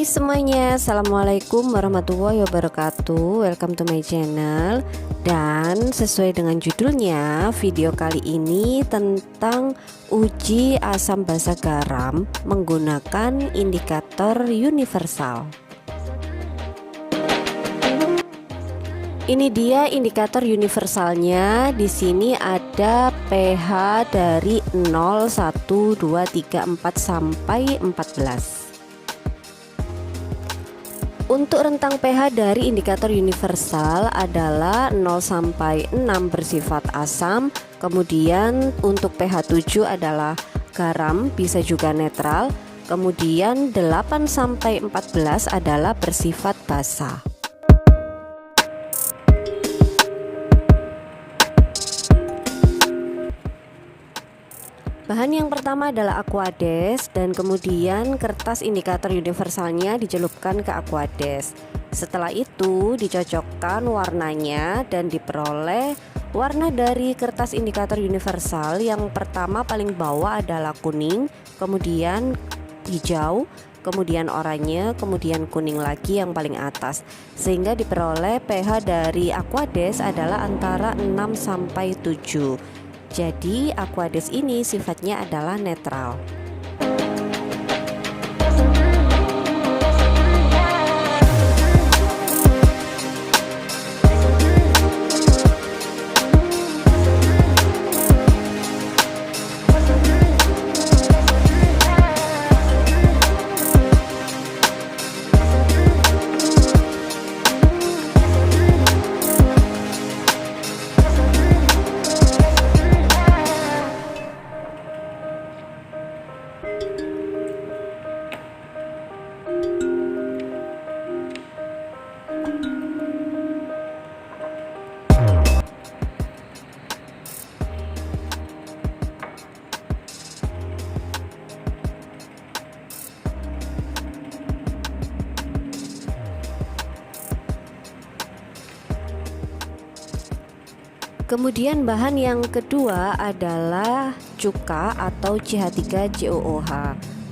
Hai semuanya, Assalamualaikum warahmatullahi wabarakatuh. Welcome to my channel. Dan sesuai dengan judulnya, video kali ini tentang uji asam basa garam menggunakan indikator universal. Ini dia indikator universalnya. Di sini ada pH dari 0, 1, 2, 3, 4 sampai 14. Untuk rentang pH dari indikator universal adalah 0 sampai 6 bersifat asam, kemudian untuk pH 7 adalah garam, bisa juga netral, kemudian 8 sampai 14 adalah bersifat basa. Bahan yang pertama adalah Aquades dan kemudian kertas indikator universalnya dicelupkan ke Aquades. Setelah itu dicocokkan warnanya dan diperoleh warna dari kertas indikator universal. Yang pertama paling bawah adalah kuning, kemudian hijau, kemudian oranye, kemudian kuning lagi yang paling atas. Sehingga diperoleh pH dari Aquades adalah antara 6 sampai 7. Jadi Aquades ini sifatnya adalah netral. Kemudian bahan yang kedua adalah cuka atau CH3COOH.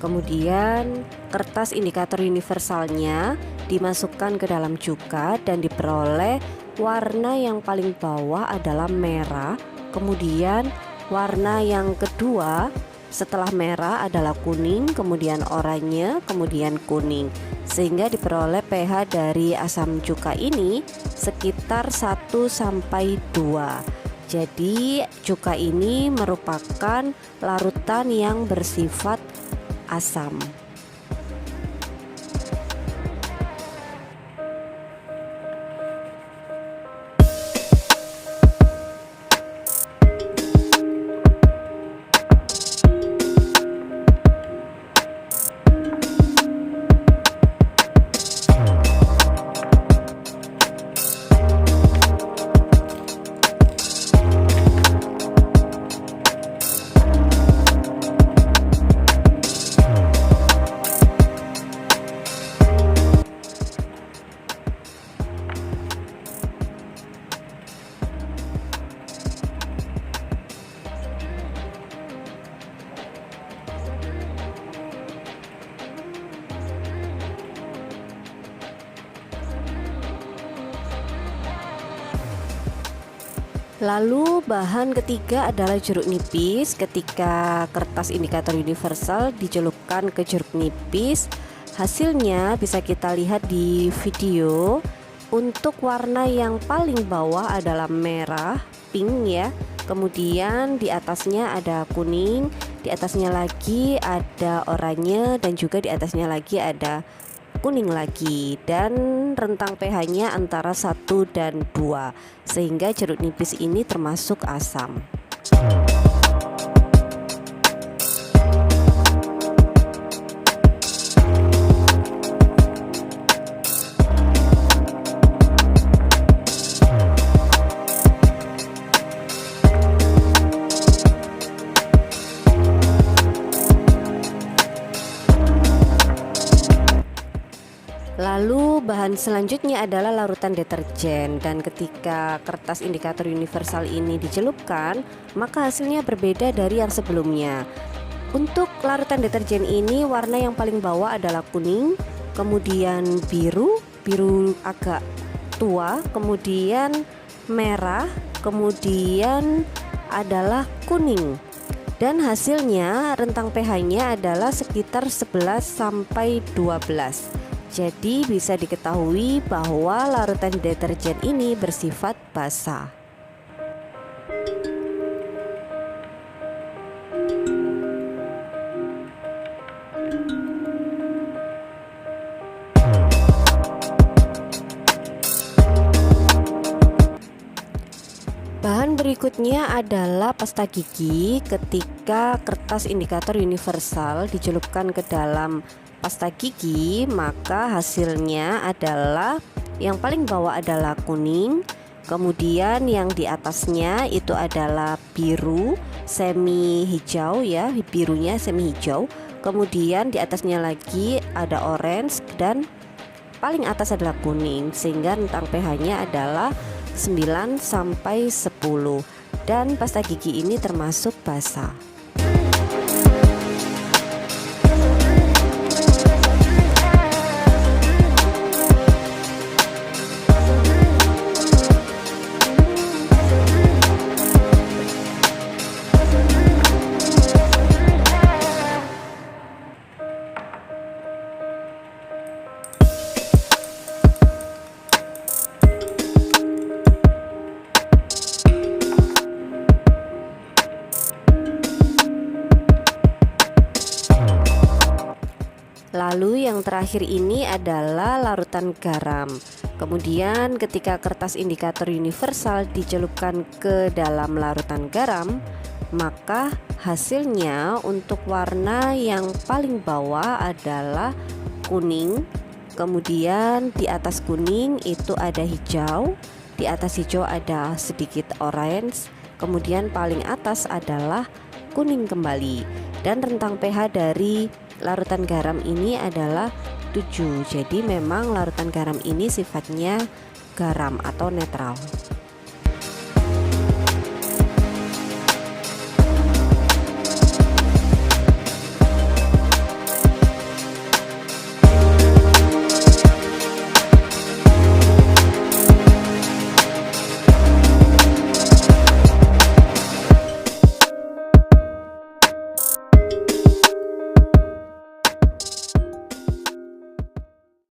Kemudian kertas indikator universalnya dimasukkan ke dalam cuka dan diperoleh warna yang paling bawah adalah merah. Kemudian warna yang kedua setelah merah adalah kuning, kemudian oranye, kemudian kuning. Sehingga diperoleh pH dari asam cuka ini sekitar 1 sampai 2. Jadi cuka ini merupakan larutan yang bersifat asam. Lalu bahan ketiga adalah jeruk nipis. Ketika kertas indikator universal dicelupkan ke jeruk nipis, hasilnya bisa kita lihat di video. Untuk warna yang paling bawah adalah merah, pink ya. Kemudian di atasnya ada kuning, di atasnya lagi ada oranye, dan juga di atasnya lagi ada kuning lagi, dan rentang pH-nya antara 1 dan 2, sehingga jeruk nipis ini termasuk asam. Lalu bahan selanjutnya adalah larutan deterjen, dan ketika kertas indikator universal ini dicelupkan, maka hasilnya berbeda dari yang sebelumnya. Untuk larutan deterjen ini warna yang paling bawah adalah kuning, kemudian biru agak tua, kemudian merah, kemudian adalah kuning. Dan hasilnya rentang pH-nya adalah sekitar 11 sampai 12. Jadi bisa diketahui bahwa larutan deterjen ini bersifat basah. Bahan berikutnya adalah pasta gigi. Ketika kertas indikator universal dicelupkan ke dalam pasta gigi, maka hasilnya adalah yang paling bawah adalah kuning, kemudian yang di atasnya itu adalah biru semi hijau ya, birunya semi hijau, kemudian di atasnya lagi ada orange dan paling atas adalah kuning, sehingga rentang pH-nya adalah 9 sampai 10 dan pasta gigi ini termasuk basah. Lalu yang terakhir ini adalah larutan garam. Kemudian ketika kertas indikator universal dicelupkan ke dalam larutan garam, maka hasilnya untuk warna yang paling bawah adalah kuning. Kemudian di atas kuning itu ada hijau, di atas hijau ada sedikit orange, kemudian paling atas adalah kuning kembali. Dan rentang pH dari larutan garam ini adalah 7. Jadi memang larutan garam ini sifatnya garam atau netral.